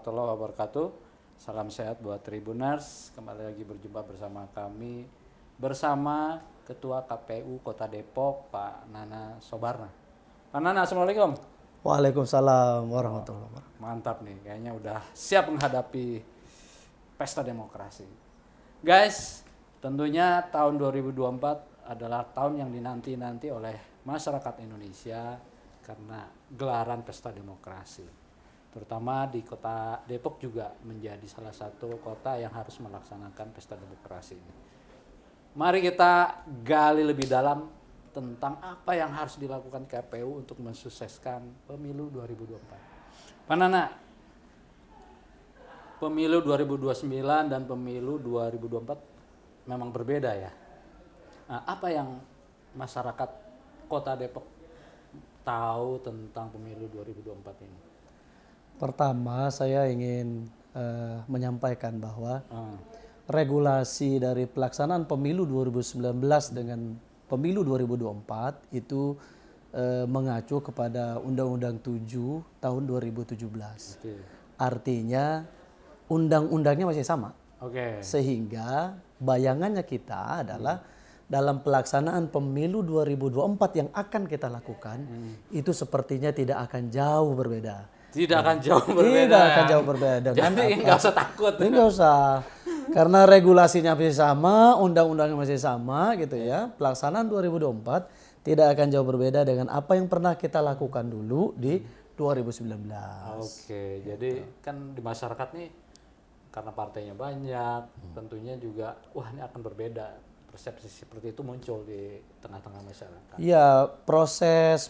warahmatullahi wabarakatuh. Salam sehat buat Tribuners. Kembali lagi berjumpa bersama kami, bersama Ketua KPU Kota Depok, Pak Nana Sobarna. Pak Nana, Assalamualaikum. Waalaikumsalam warahmatullahi wabarakatuh. Mantap nih, kayaknya udah siap menghadapi pesta demokrasi. Guys, tentunya tahun 2024 adalah tahun yang dinanti-nanti oleh masyarakat Indonesia karena gelaran pesta demokrasi. Terutama di kota Depok juga menjadi salah satu kota yang harus melaksanakan pesta demokrasi ini. Mari kita gali lebih dalam tentang apa yang harus dilakukan KPU untuk mensukseskan pemilu 2024. Pak Nana, pemilu 2029 dan pemilu 2024 memang berbeda ya. Nah, apa yang masyarakat kota Depok tahu tentang pemilu 2024 ini? Pertama saya ingin menyampaikan bahwa regulasi dari pelaksanaan pemilu 2019 dengan pemilu 2024 itu mengacu kepada Undang-Undang 7 tahun 2017. Okay. Artinya undang-undangnya masih sama. Okay. Sehingga bayangannya kita adalah dalam pelaksanaan pemilu 2024 yang akan kita lakukan itu sepertinya tidak akan jauh berbeda. Tidak akan jauh berbeda. Tidak akan jauh berbeda. Jadi nggak usah takut. Nggak usah. Karena regulasinya masih sama, undang-undangnya masih sama gitu ya. Pelaksanaan 2024 tidak akan jauh berbeda dengan apa yang pernah kita lakukan dulu di 2019. Oke, jadi kan di masyarakat nih karena partainya banyak, tentunya juga wah ini akan berbeda. Persepsi seperti itu muncul di tengah-tengah masyarakat. Iya, proses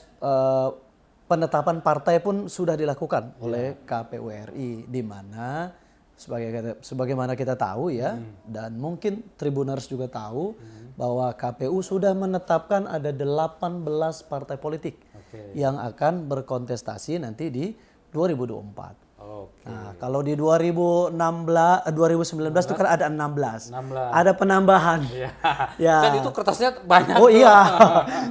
penetapan partai pun sudah dilakukan oleh KPU RI, di mana sebagaimana kita tahu ya, dan mungkin Tribuners juga tahu bahwa KPU sudah menetapkan ada 18 partai politik yang akan berkontestasi nanti di 2024. Nah, kalau di 2019 itu kan ada 16. Ada penambahan. Ya. Kan itu kertasnya banyak. Oh iya.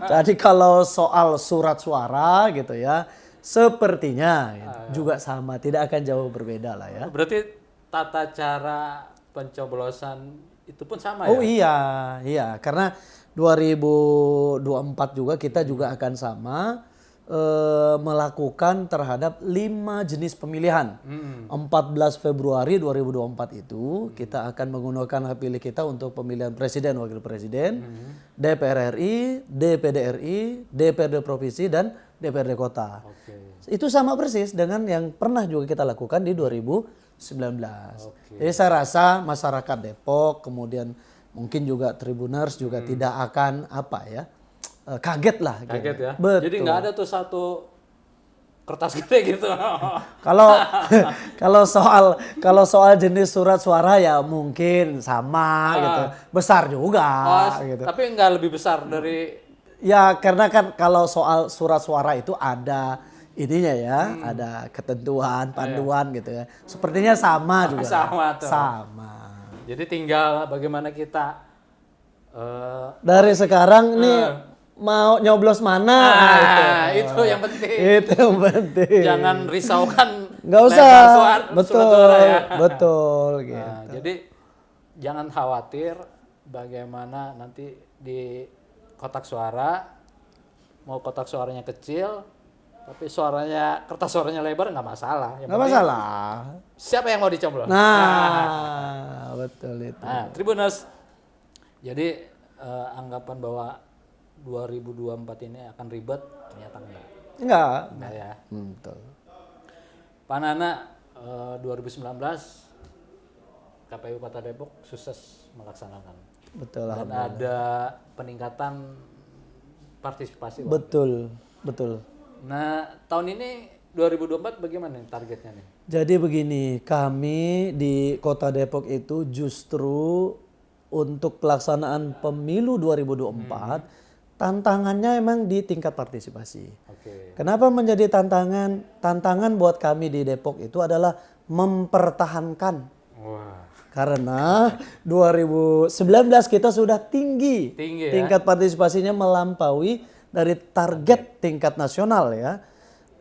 Jadi kalau soal surat suara gitu ya, sepertinya juga sama, tidak akan jauh berbeda lah ya. Berarti tata cara pencoblosan itu pun sama ya? Oh iya, karena 2024 juga kita juga akan sama melakukan terhadap 5 jenis pemilihan. 14 Februari 2024 itu kita akan menggunakan hak pilih kita untuk pemilihan presiden, wakil presiden, DPR RI, DPD RI, DPRD provinsi dan DPRD kota. Itu sama persis dengan yang pernah juga kita lakukan di 2019. Jadi saya rasa masyarakat Depok, kemudian mungkin juga Tribuners juga tidak akan kaget lah. Kaget gitu. ya. Betul. Jadi nggak ada tuh satu kertas gede gitu. kalau soal jenis surat suara ya mungkin sama gitu. Besar juga gitu. Tapi nggak lebih besar dari. Ya karena kan kalau soal surat suara itu ada ininya ya, ada ketentuan, panduan gitu ya. Sepertinya sama juga. Sama tuh. Sama. Jadi tinggal bagaimana kita dari sekarang nih mau nyoblos mana? Itu yang penting. Itu yang penting. Jangan risaukan. Nggak usah. Betul. Ya. Betul. Gitu. Jadi jangan khawatir bagaimana nanti di kotak suara, mau kotak suaranya kecil, tapi kertas suaranya lebar nggak masalah. Nggak masalah. Siapa yang mau dicoblos? Betul itu. Tribuners. Jadi anggapan bahwa 2024 ini akan ribet, ternyata enggak. Enggak ya. Betul. Pak Nana, 2019 KPU Kota Depok sukses melaksanakan. Betul. Dan ada peningkatan partisipasi. Betul. Nah, tahun ini 2024 bagaimana nih targetnya nih? Jadi begini, kami di Kota Depok itu justru untuk pelaksanaan pemilu 2024 tantangannya emang di tingkat partisipasi. Kenapa menjadi tantangan? Tantangan buat kami di Depok itu adalah mempertahankan. Karena 2019 kita sudah tinggi tingkat partisipasinya melampaui dari target tingkat nasional ya.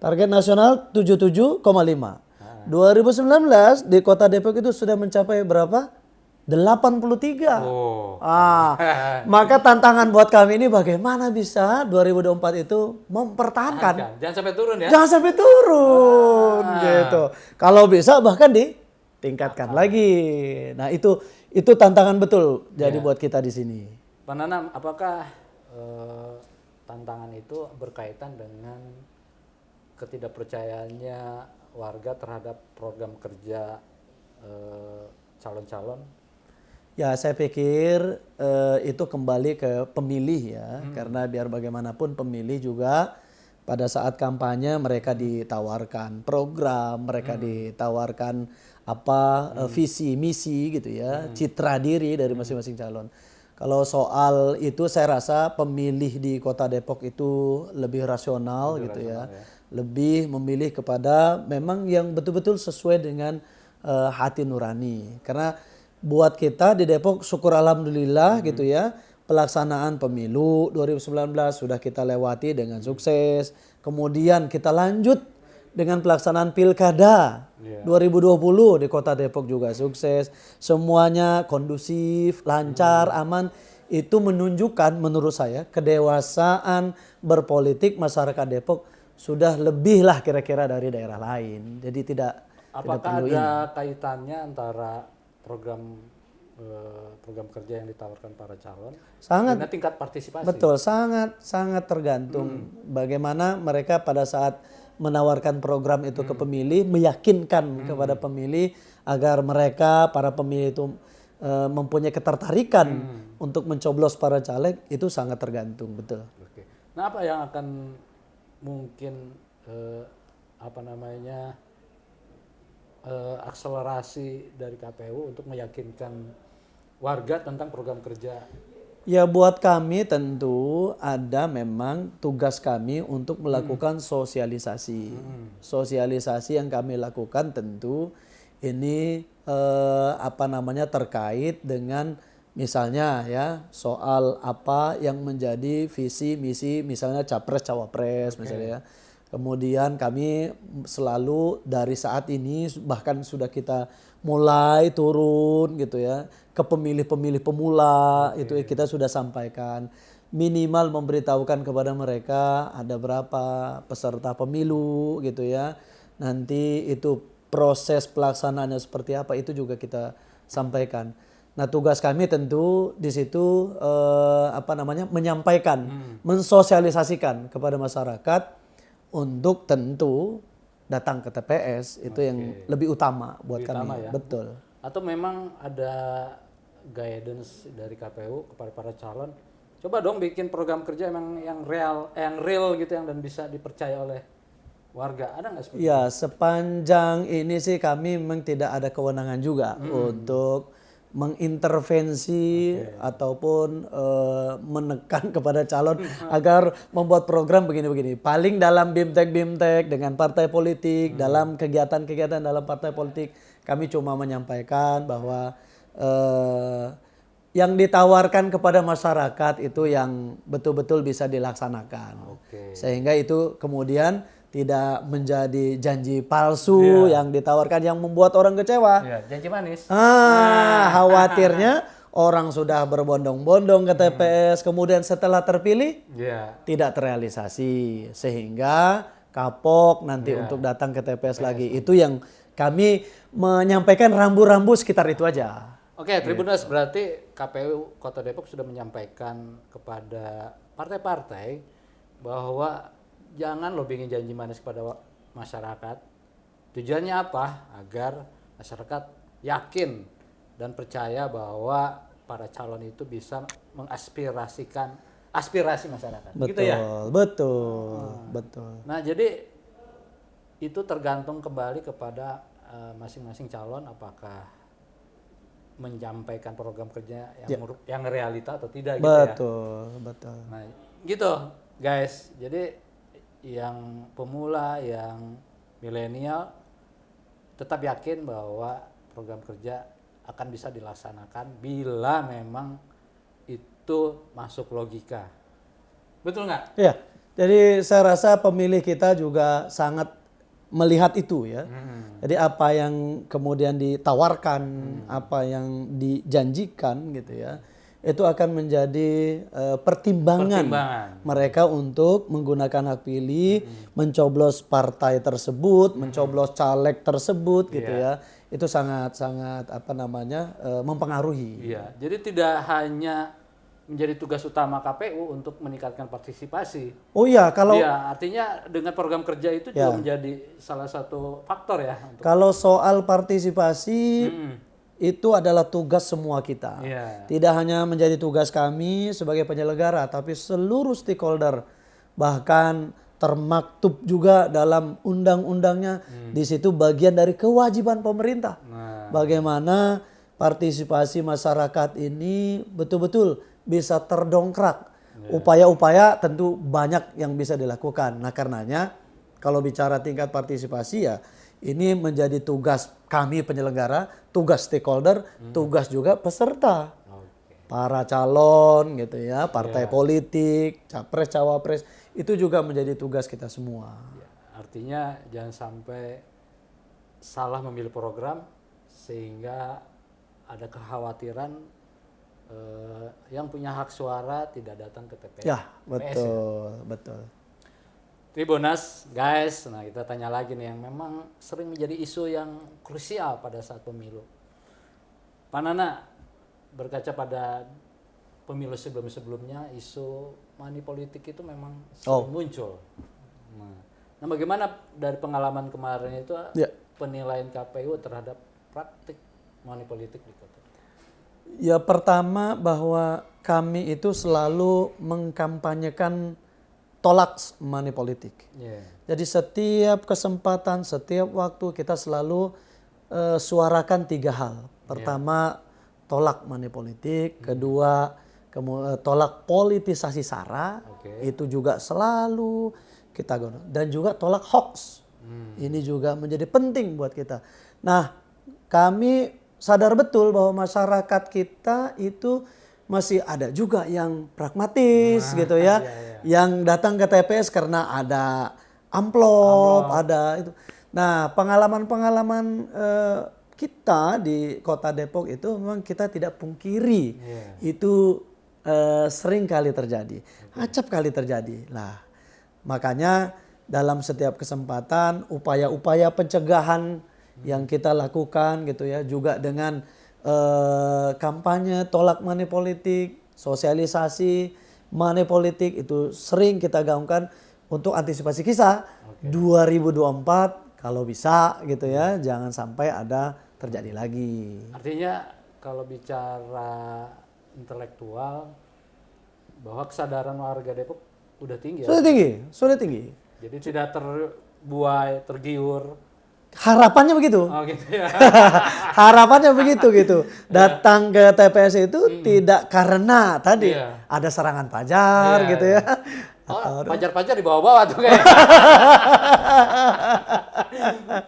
Target nasional 77,5. 2019 di Kota Depok itu sudah mencapai berapa? 83. Oh. Maka tantangan buat kami ini bagaimana bisa 2024 itu mempertahankan. Jangan sampai turun ya. Jangan sampai turun gitu. Kalau bisa bahkan ditingkatkan lagi. Nah, itu tantangan betul jadi buat kita di sini. Pak Nanam, apakah tantangan itu berkaitan dengan ketidakpercayaannya warga terhadap program kerja calon-calon? Ya, saya pikir itu kembali ke pemilih ya, karena biar bagaimanapun pemilih juga pada saat kampanye mereka ditawarkan program, mereka ditawarkan visi, misi gitu ya, citra diri dari masing-masing calon. Kalau soal itu saya rasa pemilih di Kota Depok itu lebih rasional gitu ya, lebih memilih kepada memang yang betul-betul sesuai dengan hati nurani. Karena buat kita di Depok syukur alhamdulillah gitu ya, pelaksanaan pemilu 2019 sudah kita lewati dengan sukses. Kemudian kita lanjut dengan pelaksanaan pilkada 2020 di Kota Depok juga sukses. Semuanya kondusif, lancar, aman. Itu menunjukkan menurut saya kedewasaan berpolitik masyarakat Depok sudah lebih lah kira-kira dari daerah lain. Jadi tidak Apakah ada kaitannya antara program kerja yang ditawarkan para calon dengan tingkat partisipasi? Betul, sangat tergantung bagaimana mereka pada saat menawarkan program itu ke pemilih, meyakinkan kepada pemilih agar mereka para pemilih itu mempunyai ketertarikan untuk mencoblos para caleg, itu sangat tergantung, betul. Oke. Nah, apa yang akan mungkin akselerasi dari KPU untuk meyakinkan warga tentang program kerja? Ya, buat kami tentu ada memang tugas kami untuk melakukan sosialisasi. Sosialisasi yang kami lakukan tentu ini terkait dengan misalnya ya soal apa yang menjadi visi misi misalnya capres cawapres misalnya ya. Kemudian kami selalu dari saat ini bahkan sudah kita mulai turun gitu ya ke pemilih-pemilih pemula, itu kita sudah sampaikan, minimal memberitahukan kepada mereka ada berapa peserta pemilu gitu ya. Nanti itu proses pelaksanaannya seperti apa itu juga kita sampaikan. Nah, tugas kami tentu di situ menyampaikan, mensosialisasikan kepada masyarakat untuk tentu datang ke TPS itu yang lebih utama buat kami. Ya? Betul. Atau memang ada guidance dari KPU kepada para calon, coba dong bikin program kerja emang yang real gitu yang dan bisa dipercaya oleh warga. Ada nggak seperti itu? Ya, sepanjang ini sih kami memang tidak ada kewenangan juga untuk mengintervensi ataupun menekan kepada calon agar membuat program begini-begini. Paling dalam BIMTEK dengan partai politik, dalam kegiatan-kegiatan dalam partai politik, kami cuma menyampaikan bahwa yang ditawarkan kepada masyarakat itu yang betul-betul bisa dilaksanakan. Sehingga itu kemudian tidak menjadi janji palsu yang ditawarkan yang membuat orang kecewa. Janji manis. Khawatirnya orang sudah berbondong-bondong ke TPS, kemudian setelah terpilih tidak terrealisasi, sehingga kapok nanti untuk datang ke TPS lagi. Itu yang kami menyampaikan rambu-rambu sekitar itu aja. Oke, Tribuners, berarti KPU Kota Depok sudah menyampaikan kepada partai-partai bahwa jangan lo bikin janji manis kepada masyarakat. Tujuannya apa? Agar masyarakat yakin dan percaya bahwa para calon itu bisa mengaspirasikan aspirasi masyarakat. Betul, gitu ya? Betul. Nah, jadi itu tergantung kembali kepada masing-masing calon apakah menyampaikan program kerja yang realita atau tidak gitu ya. Betul. Nah, gitu, guys. Jadi yang pemula, yang milenial tetap yakin bahwa program kerja akan bisa dilaksanakan bila memang itu masuk logika. Betul nggak? Iya. Jadi saya rasa pemilih kita juga sangat melihat itu ya. Jadi apa yang kemudian ditawarkan, apa yang dijanjikan gitu ya, itu akan menjadi pertimbangan mereka untuk menggunakan hak pilih, mencoblos partai tersebut, mencoblos caleg tersebut gitu ya. Itu sangat-sangat mempengaruhi. Iya, jadi tidak hanya menjadi tugas utama KPU untuk meningkatkan partisipasi. Oh iya, kalau Iya, artinya dengan program kerja itu juga menjadi salah satu faktor ya. kalau soal partisipasi itu adalah tugas semua kita. Iya. Tidak hanya menjadi tugas kami sebagai penyelenggara, tapi seluruh stakeholder, bahkan termaktub juga dalam undang-undangnya. Di situ bagian dari kewajiban pemerintah. Bagaimana partisipasi masyarakat ini betul-betul bisa terdongkrak. Upaya-upaya tentu banyak yang bisa dilakukan. Nah karenanya kalau bicara tingkat partisipasi ya ini menjadi tugas kami penyelenggara, tugas stakeholder, tugas juga peserta. Para calon gitu ya, partai politik, capres, cawapres, itu juga menjadi tugas kita semua. Ya, artinya jangan sampai salah memilih program sehingga ada kekhawatiran yang punya hak suara tidak datang ke TPS. Ya, betul. Tribuners, guys, nah kita tanya lagi nih yang memang sering menjadi isu yang krusial pada saat pemilu. Pak Nana, berkaca pada pemilu sebelum-sebelumnya, isu money politik itu memang sering muncul. Nah, bagaimana dari pengalaman kemarin itu penilaian KPU terhadap praktik money politik di kota? Ya pertama bahwa kami itu selalu mengkampanyekan tolak money politik. Jadi setiap kesempatan, setiap waktu kita selalu suarakan 3 hal. Pertama, tolak money politik. Kedua, tolak politisasi SARA. Itu juga selalu kita gunakan. Dan juga tolak hoax. Ini juga menjadi penting buat kita. Nah, kami sadar betul bahwa masyarakat kita itu masih ada juga yang pragmatis gitu ya. Yang datang ke TPS karena ada amplop, ada itu. Nah, pengalaman-pengalaman kita di Kota Depok itu memang kita tidak pungkiri. Itu sering kali terjadi. Acap kali terjadi. Nah, makanya dalam setiap kesempatan upaya-upaya pencegahan yang kita lakukan gitu ya, juga dengan kampanye tolak money politik, sosialisasi money politik itu sering kita gaungkan untuk antisipasi kisah 2024 kalau bisa gitu ya, jangan sampai ada terjadi lagi. Artinya kalau bicara intelektual bahwa kesadaran warga Depok udah tinggi. Sudah tinggi. Jadi tidak terbuai, tergiur. Harapannya begitu. Oh gitu ya. Harapannya begitu gitu. Datang ke TPS itu tidak karena tadi ada serangan pajar gitu ya. Oh, pajar-pajar di bawah-bawah tuh kayak.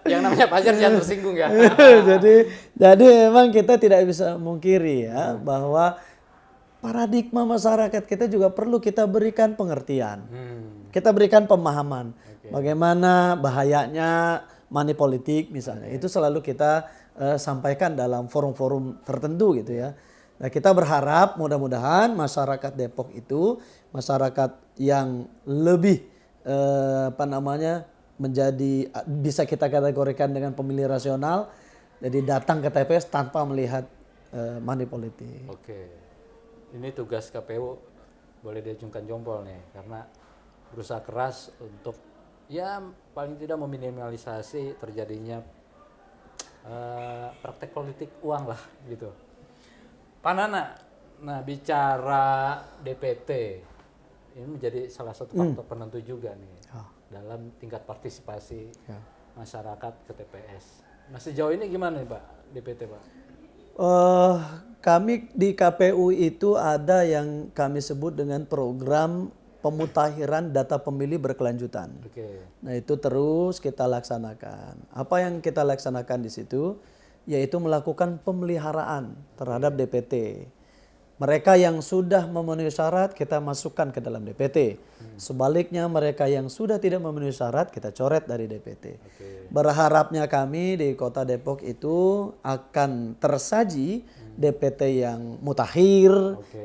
Yang namanya pajar jangan tersinggung ya. jadi memang kita tidak bisa mungkiri ya bahwa paradigma masyarakat kita juga perlu kita berikan pengertian. Kita berikan pemahaman. Bagaimana bahayanya money politik misalnya. Itu selalu kita sampaikan dalam forum-forum tertentu gitu ya. Nah, kita berharap mudah-mudahan masyarakat Depok itu masyarakat yang lebih menjadi bisa kita kategorikan dengan pemilih rasional. Jadi datang ke TPS tanpa melihat money politik. Ini tugas KPU boleh diacungkan jempol nih karena berusaha keras untuk ya paling tidak meminimalisasi terjadinya praktek politik uang lah gitu. Pak Nana, nah bicara DPT ini menjadi salah satu faktor penentu juga nih dalam tingkat partisipasi masyarakat ke TPS. Nah sejauh ini gimana nih Pak DPT Pak? Kami di KPU itu ada yang kami sebut dengan program pemutakhiran data pemilih berkelanjutan. Nah itu terus kita laksanakan. Apa yang kita laksanakan di situ? Yaitu melakukan pemeliharaan terhadap DPT. Mereka yang sudah memenuhi syarat kita masukkan ke dalam DPT. Sebaliknya mereka yang sudah tidak memenuhi syarat kita coret dari DPT. Berharapnya kami di Kota Depok itu akan tersaji DPT yang mutakhir,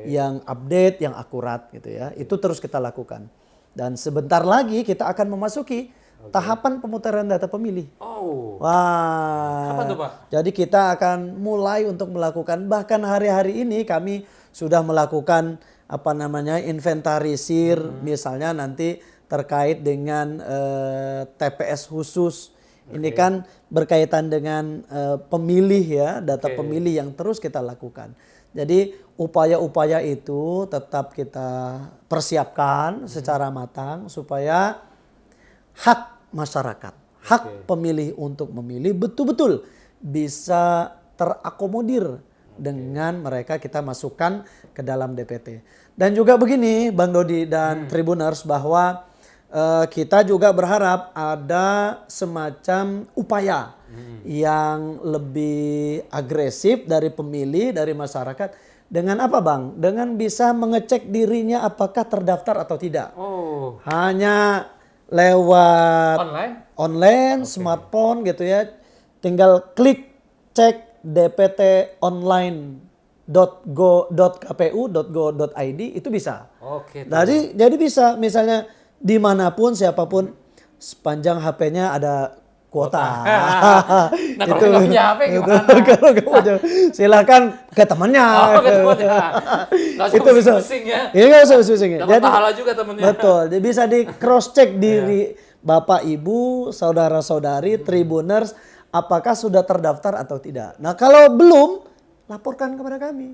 yang update, yang akurat gitu ya. Itu terus kita lakukan. Dan sebentar lagi kita akan memasuki tahapan pemutaran data pemilih. Oh. Wah. Kapan tuh, Pak? Jadi kita akan mulai untuk melakukan, bahkan hari-hari ini kami sudah melakukan inventarisir, misalnya nanti terkait dengan TPS khusus. Ini kan berkaitan dengan pemilih ya, data pemilih yang terus kita lakukan. Jadi upaya-upaya itu tetap kita persiapkan secara matang supaya hak masyarakat, hak pemilih untuk memilih betul-betul bisa terakomodir dengan mereka kita masukkan ke dalam DPT. Dan juga begini Bang Dodi dan Tribuners, bahwa kita juga berharap ada semacam upaya yang lebih agresif dari pemilih, dari masyarakat. Dengan apa Bang? Dengan bisa mengecek dirinya apakah terdaftar atau tidak. Oh. Hanya lewat online, smartphone gitu ya. Tinggal klik cek dptonline.go.kpu.go.id itu bisa. Oke. Jadi bisa misalnya dimanapun siapapun sepanjang HP-nya ada kuota. Nah kalau nggak punya HP gimana? Kalau nggak punya, silakan ke temannya. Oh, ke temannya. Nggak usah Itu bisa. pusing ya. Ini nggak usah pusing. Dapat pahala juga temennya. Betul. Bisa di cross check diri Bapak, Ibu, saudara-saudari, Tribuners, apakah sudah terdaftar atau tidak. Nah kalau belum, laporkan kepada kami.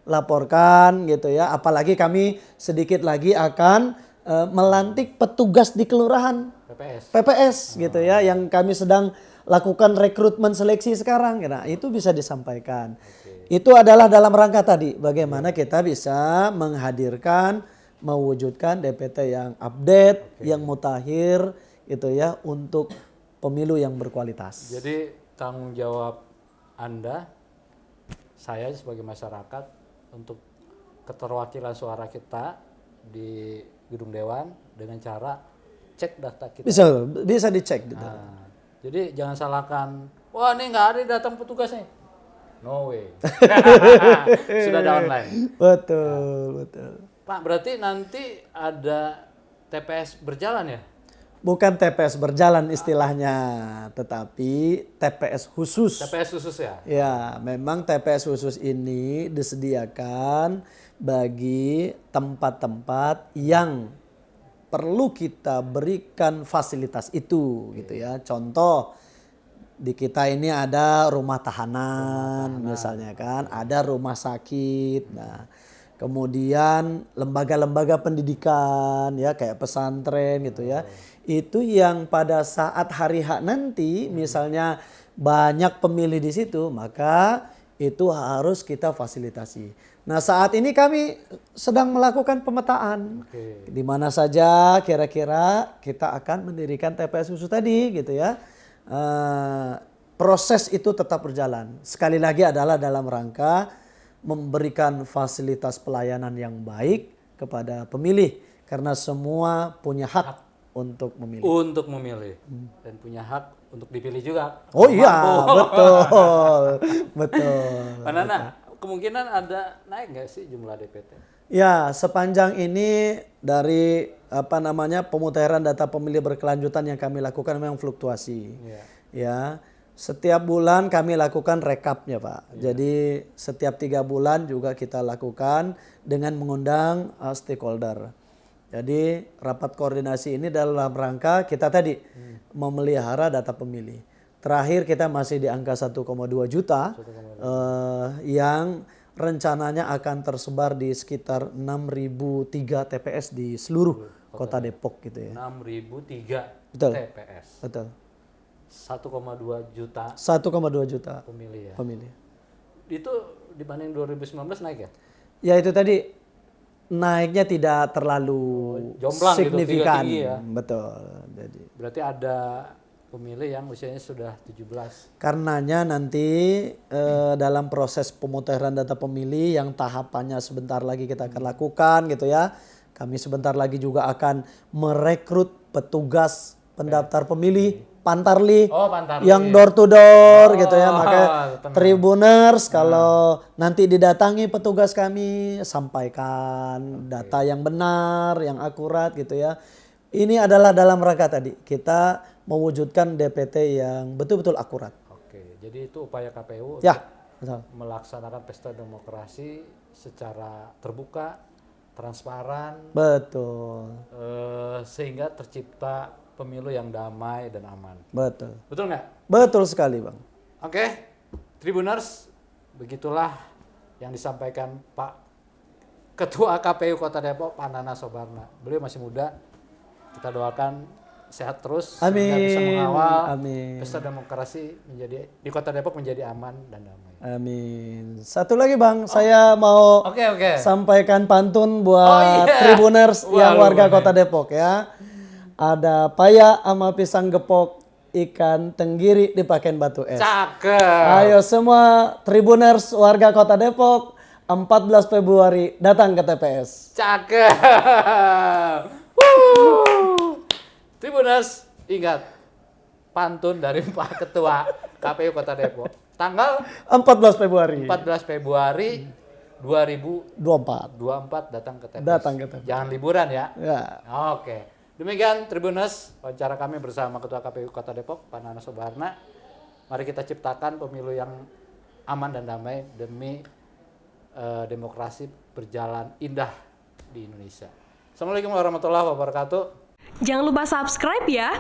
Laporkan gitu ya. Apalagi kami sedikit lagi akan melantik petugas di kelurahan. PPS gitu ya, yang kami sedang lakukan rekrutmen seleksi sekarang. Nah itu bisa disampaikan. Itu adalah dalam rangka tadi bagaimana kita bisa menghadirkan, mewujudkan DPT yang update, yang mutakhir gitu ya, untuk pemilu yang berkualitas. Jadi tanggung jawab Anda, saya sebagai masyarakat, untuk keterwakilan suara kita di gedung dewan dengan cara cek data kita. Bisa dicek gitu. Nah, jadi jangan salahkan, wah ini nggak ada datang petugasnya. No way. Sudah ada online. Betul. Pak, berarti nanti ada TPS berjalan ya? Bukan TPS berjalan istilahnya, tetapi TPS khusus. TPS khusus ya? Ya, memang TPS khusus ini disediakan bagi tempat-tempat yang perlu kita berikan fasilitas itu gitu ya. Contoh di kita ini ada rumah tahanan misalnya kan, ada rumah sakit. Nah, kemudian lembaga-lembaga pendidikan ya kayak pesantren gitu ya. Itu yang pada saat hari H nanti misalnya banyak pemilih di situ, maka itu harus kita fasilitasi. Nah saat ini kami sedang melakukan pemetaan. Di mana saja kira-kira kita akan mendirikan TPS khusus tadi gitu ya. Proses itu tetap berjalan. Sekali lagi adalah dalam rangka memberikan fasilitas pelayanan yang baik kepada pemilih. Karena semua punya hak untuk memilih. Untuk memilih. Dan punya hak untuk dipilih juga. Oh iya, betul. Pak Nana, kemungkinan ada naik nggak sih jumlah DPT? Ya, sepanjang ini dari pemutahiran data pemilih berkelanjutan yang kami lakukan memang fluktuasi. Ya, setiap bulan kami lakukan rekapnya Pak. Jadi setiap 3 bulan juga kita lakukan dengan mengundang stakeholder. Jadi rapat koordinasi ini dalam rangka kita tadi memelihara data pemilih. Terakhir kita masih di angka 1,2 juta yang rencananya akan tersebar di sekitar 6.003 TPS di seluruh Kota Depok gitu ya. 6.003 Betul. TPS. Betul. 1,2 juta. 1,2 juta pemilih ya. Pemilih. Itu dibanding 2019 naik ya? Ya itu tadi naiknya tidak terlalu jomplang signifikan. Gitu, tinggi ya. Betul. Jadi berarti ada pemilih yang usianya sudah 17. Karenanya nanti dalam proses pemutahiran data pemilih yang tahapannya sebentar lagi kita akan lakukan gitu ya. Kami sebentar lagi juga akan merekrut petugas pendaftar pemilih Pantarli, Pantarli. yang door to door gitu ya. Maka tenang. Tribuners kalau nanti didatangi petugas kami sampaikan data yang benar, yang akurat gitu ya. Ini adalah dalam rangka tadi kita mewujudkan DPT yang betul-betul akurat. Oke, jadi itu upaya KPU Ya, betul. melaksanakan pesta demokrasi secara terbuka, transparan, Betul. sehingga tercipta pemilu yang damai dan aman. Betul. Betul nggak? Betul sekali, Bang. Oke, Tribuners, begitulah yang disampaikan Pak Ketua KPU Kota Depok, Pak Nana Sobarna. Beliau masih muda, kita doakan sehat terus, sehingga bisa Amin. mengawal Amin. pesta demokrasi di Kota Depok menjadi aman dan damai. Amin. Satu lagi, Bang, saya mau Oke. sampaikan pantun buat Tribuners yang warga Kota Depok ya. Ada paya sama pisang gepok, ikan tenggiri dipakein batu es. Cakep. Ayo semua Tribuners warga Kota Depok 14 Februari datang ke TPS. Cakep. Wuh. Tribuners, ingat pantun dari Pak Ketua KPU Kota Depok. Tanggal 14 Februari 14 Februari 2024 datang ke TPS. Datang ke TPS. Jangan liburan ya. Ya. Oke. Demikian Tribuners, wawancara kami bersama Ketua KPU Kota Depok, Pak Nana Sobarna. Mari kita ciptakan pemilu yang aman dan damai demi demokrasi berjalan indah di Indonesia. Assalamualaikum warahmatullahi wabarakatuh. Jangan lupa subscribe ya.